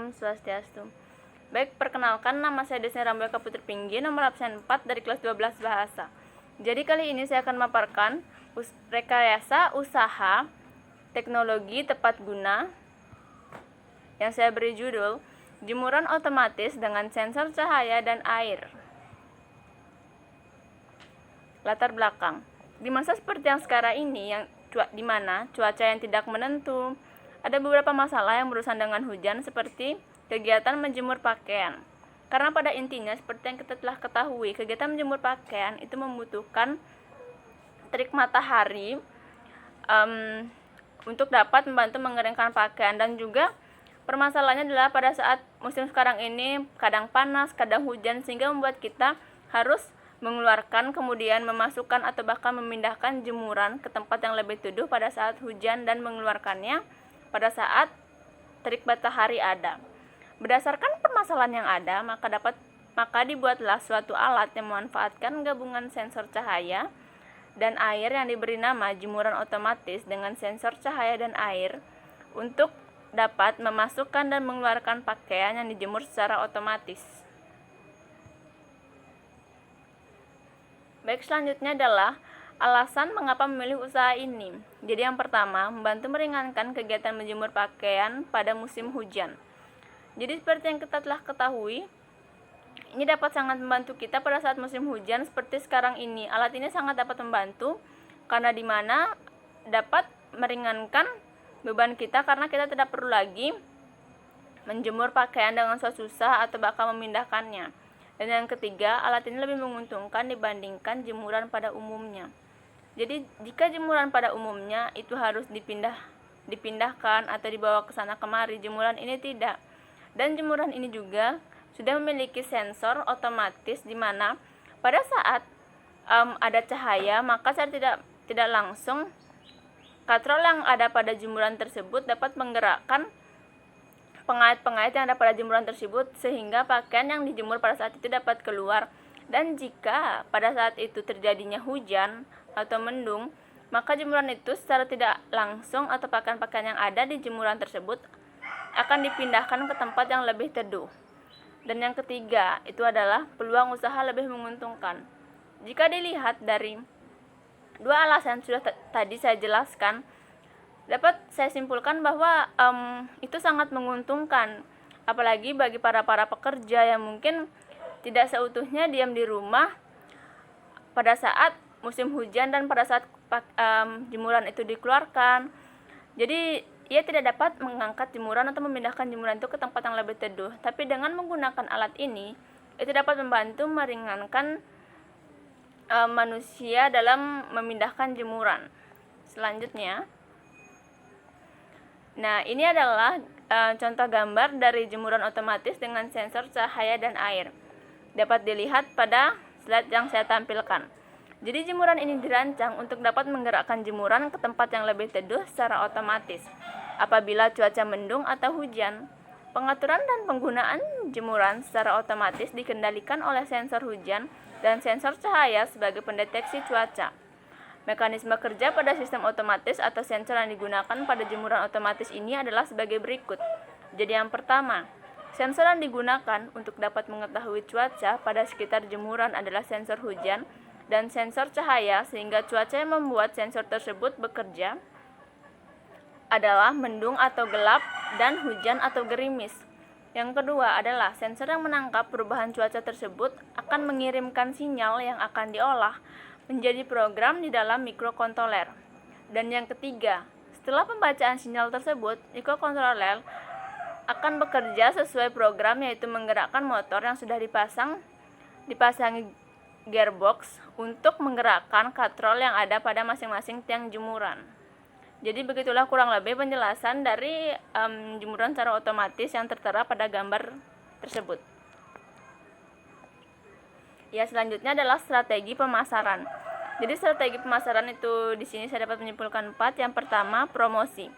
Om Swastiastu. Baik, perkenalkan, nama saya Desni Ramboeka Putri Pinggi, nomor absen 4 dari kelas 12 Bahasa. Jadi kali ini saya akan memaparkan rekayasa usaha teknologi tepat guna yang saya beri judul jemuran otomatis dengan sensor cahaya dan air. Latar belakang. Di masa seperti yang sekarang ini, di mana cuaca yang tidak menentu, ada beberapa masalah yang berurusan dengan hujan seperti kegiatan menjemur pakaian. Karena pada intinya seperti yang kita telah ketahui, kegiatan menjemur pakaian itu membutuhkan terik matahari untuk dapat membantu mengeringkan pakaian, dan juga permasalahannya adalah pada saat musim sekarang ini kadang panas, kadang hujan, sehingga membuat kita harus mengeluarkan, kemudian memasukkan atau bahkan memindahkan jemuran ke tempat yang lebih teduh pada saat hujan dan mengeluarkannya pada saat terik matahari ada. Berdasarkan permasalahan yang ada, maka dibuatlah suatu alat yang memanfaatkan gabungan sensor cahaya dan air yang diberi nama jemuran otomatis dengan sensor cahaya dan air untuk dapat memasukkan dan mengeluarkan pakaian yang dijemur secara otomatis. Baik, selanjutnya adalah alasan mengapa memilih usaha ini. Jadi yang pertama, membantu meringankan kegiatan menjemur pakaian pada musim hujan. Jadi seperti yang kita telah ketahui, ini dapat sangat membantu kita pada saat musim hujan seperti sekarang ini. Alat ini sangat dapat membantu karena di mana dapat meringankan beban kita karena kita tidak perlu lagi menjemur pakaian dengan susah atau bahkan memindahkannya. Dan yang ketiga, alat ini lebih menguntungkan dibandingkan jemuran pada umumnya. Jadi jika jemuran pada umumnya itu harus dipindahkan atau dibawa ke sana kemari, jemuran ini tidak. Dan jemuran ini juga sudah memiliki sensor otomatis di mana pada saat ada cahaya, maka saya tidak langsung katrol yang ada pada jemuran tersebut dapat menggerakkan pengait-pengait yang ada pada jemuran tersebut sehingga pakaian yang dijemur pada saat itu dapat keluar. Dan jika pada saat itu terjadinya hujan atau mendung, maka jemuran itu secara tidak langsung atau pakaian-pakaian yang ada di jemuran tersebut akan dipindahkan ke tempat yang lebih teduh. Dan yang ketiga, itu adalah peluang usaha lebih menguntungkan. Jika dilihat dari dua alasan sudah tadi saya jelaskan, dapat saya simpulkan bahwa itu sangat menguntungkan, apalagi bagi para pekerja yang mungkin tidak seutuhnya diam di rumah pada saat musim hujan dan pada saat jemuran itu dikeluarkan. Jadi ia tidak dapat mengangkat jemuran atau memindahkan jemuran itu ke tempat yang lebih teduh. Tapi dengan menggunakan alat ini, itu dapat membantu meringankan manusia dalam memindahkan jemuran. Selanjutnya, nah ini adalah contoh gambar dari jemuran otomatis dengan sensor cahaya dan air. Dapat dilihat pada slide yang saya tampilkan. Jadi jemuran ini dirancang untuk dapat menggerakkan jemuran ke tempat yang lebih teduh secara otomatis apabila cuaca mendung atau hujan. Pengaturan dan penggunaan jemuran secara otomatis dikendalikan oleh sensor hujan dan sensor cahaya sebagai pendeteksi cuaca. Mekanisme kerja pada sistem otomatis atau sensor yang digunakan pada jemuran otomatis ini adalah sebagai berikut. Jadi yang pertama, sensor yang digunakan untuk dapat mengetahui cuaca pada sekitar jemuran adalah sensor hujan dan sensor cahaya, sehingga cuaca yang membuat sensor tersebut bekerja adalah mendung atau gelap dan hujan atau gerimis. Yang kedua adalah sensor yang menangkap perubahan cuaca tersebut akan mengirimkan sinyal yang akan diolah menjadi program di dalam mikrokontroler. Dan yang ketiga, setelah pembacaan sinyal tersebut, mikrokontroler akan bekerja sesuai program, yaitu menggerakkan motor yang sudah dipasangi gearbox untuk menggerakkan katrol yang ada pada masing-masing tiang jemuran. Jadi begitulah kurang lebih penjelasan dari jemuran secara otomatis yang tertera pada gambar tersebut. Ya, selanjutnya adalah strategi pemasaran. Jadi strategi pemasaran itu di sini saya dapat menyimpulkan 4. Yang pertama, promosi.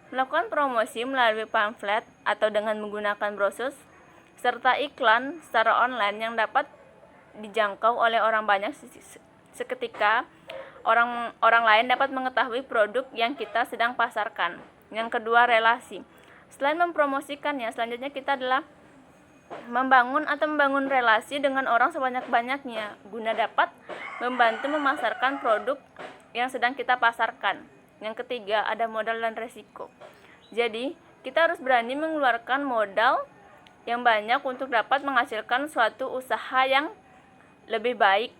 Melakukan promosi melalui pamflet atau dengan menggunakan brosur serta iklan secara online yang dapat dijangkau oleh orang banyak seketika. Orang lain dapat mengetahui produk yang kita sedang pasarkan. Yang kedua, relasi. Selain mempromosikannya, selanjutnya kita adalah membangun relasi dengan orang sebanyak-banyaknya guna dapat membantu memasarkan produk yang sedang kita pasarkan. Yang ketiga, ada modal dan resiko. Jadi, kita harus berani mengeluarkan modal yang banyak untuk dapat menghasilkan suatu usaha yang lebih baik,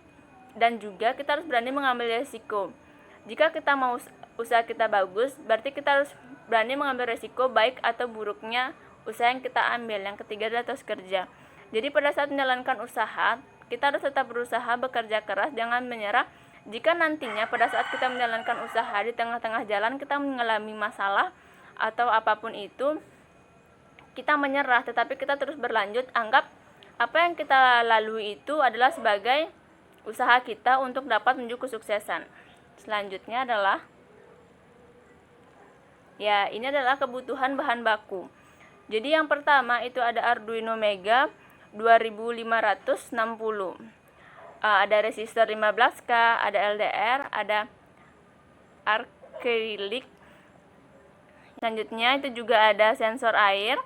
dan juga kita harus berani mengambil resiko. Jika kita mau usaha kita bagus, berarti kita harus berani mengambil resiko baik atau buruknya usaha yang kita ambil. Yang ketiga adalah etos kerja. Jadi pada saat menjalankan usaha, kita harus tetap berusaha, bekerja keras, jangan menyerah. Jika nantinya pada saat kita menjalankan usaha di tengah-tengah jalan kita mengalami masalah atau apapun itu, kita menyerah, tetapi kita terus berlanjut. Anggap apa yang kita lalui itu adalah sebagai usaha kita untuk dapat menuju kesuksesan. Selanjutnya adalah ini adalah kebutuhan bahan baku. Jadi yang pertama itu ada Arduino Mega 2560. Ada resistor 15K, ada LDR, ada akrilik. Selanjutnya itu juga ada sensor air,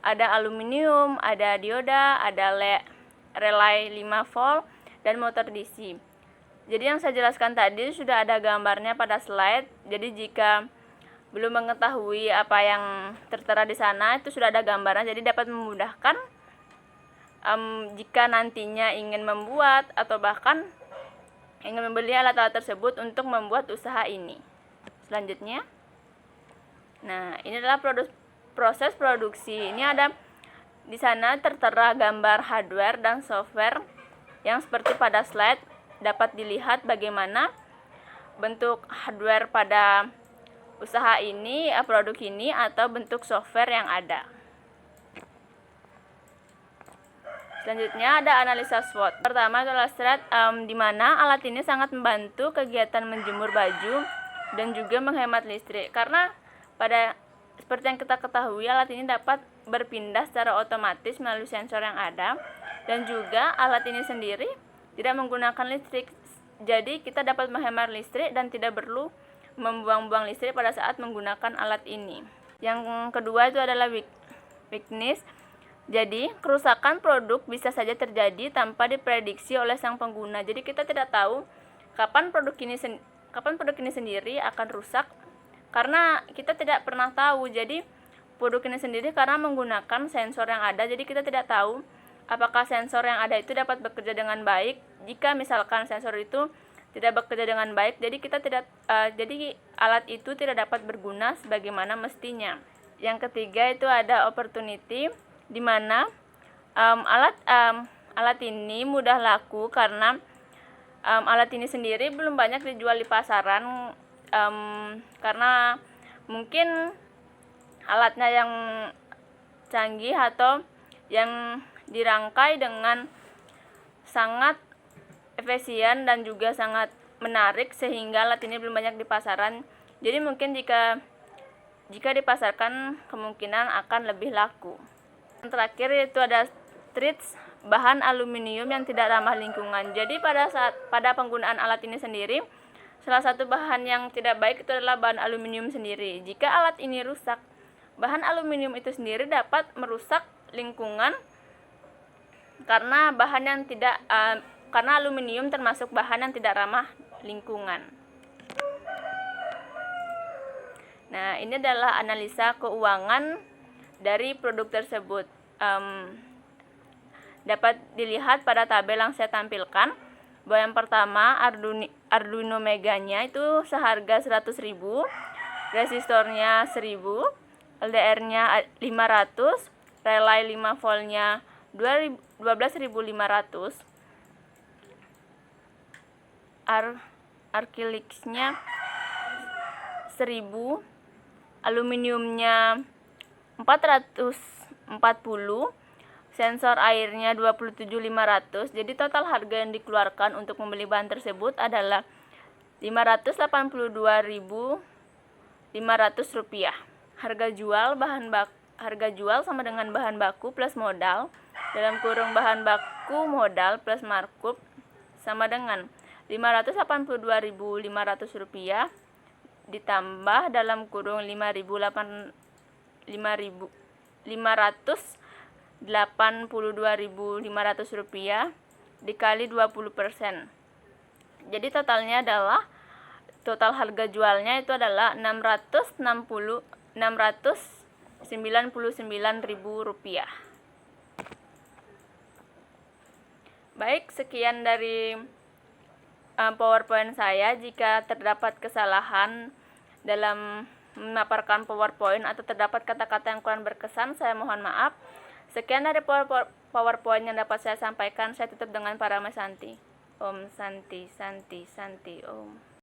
ada aluminium, ada dioda, ada relay 5 volt dan motor DC. Jadi yang saya jelaskan tadi sudah ada gambarnya pada slide. Jadi jika belum mengetahui apa yang tertera di sana, itu sudah ada gambarnya, jadi dapat memudahkan jika nantinya ingin membuat atau bahkan ingin membeli alat-alat tersebut untuk membuat usaha ini. Selanjutnya, nah ini adalah proses produksi. Ini ada di sana tertera gambar hardware dan software yang seperti pada slide. Dapat dilihat bagaimana bentuk hardware pada usaha ini, produk ini, atau bentuk software yang ada. Selanjutnya ada analisa SWOT. Pertama adalah SWOT, di mana alat ini sangat membantu kegiatan menjemur baju dan juga menghemat listrik. Karena seperti yang kita ketahui, alat ini dapat berpindah secara otomatis melalui sensor yang ada, dan juga alat ini sendiri tidak menggunakan listrik. Jadi kita dapat menghemat listrik dan tidak perlu membuang-buang listrik pada saat menggunakan alat ini. Yang kedua itu adalah weakness. Jadi, kerusakan produk bisa saja terjadi tanpa diprediksi oleh sang pengguna. Jadi, kita tidak tahu kapan produk ini sendiri akan rusak, karena kita tidak pernah tahu. Jadi, produk ini sendiri karena menggunakan sensor yang ada, jadi kita tidak tahu apakah sensor yang ada itu dapat bekerja dengan baik. Jika misalkan sensor itu tidak bekerja dengan baik, jadi alat itu tidak dapat berguna sebagaimana mestinya. Yang ketiga itu ada opportunity, di mana alat ini mudah laku karena alat ini sendiri belum banyak dijual di pasaran, karena mungkin alatnya yang canggih atau yang dirangkai dengan sangat efisien dan juga sangat menarik, sehingga alat ini belum banyak di pasaran. Jadi mungkin jika dipasarkan kemungkinan akan lebih laku. Yang terakhir itu ada treats, bahan aluminium yang tidak ramah lingkungan. Jadi pada penggunaan alat ini sendiri, salah satu bahan yang tidak baik itu adalah bahan aluminium sendiri. Jika alat ini rusak, bahan aluminium itu sendiri dapat merusak lingkungan, karena karena aluminium termasuk bahan yang tidak ramah lingkungan. Nah, ini adalah analisa keuangan dari produk tersebut. Dapat dilihat pada tabel yang saya tampilkan, bahwa yang pertama Arduino Meganya itu seharga 100.000, resistornya 1.000, LDR-nya 500, relay 5 voltnya 12.500, akriliknya 1.000, aluminiumnya 440, sensor airnya 27.500. Jadi total harga yang dikeluarkan untuk membeli bahan tersebut adalah Rp582.500. Harga jual sama dengan bahan baku plus modal, dalam kurung bahan baku modal plus markup, sama dengan Rp582.500 ditambah dalam kurung 5.800 Rp582.500 dikali 20%. Jadi totalnya adalah total harga jualnya itu adalah Rp699.000. Baik, sekian dari PowerPoint saya. Jika terdapat kesalahan dalam memaparkan PowerPoint atau terdapat kata-kata yang kurang berkesan, saya mohon maaf. Sekian dari PowerPoint yang dapat saya sampaikan. Saya tutup dengan Parama Santi. Om Santi Santi Santi Om.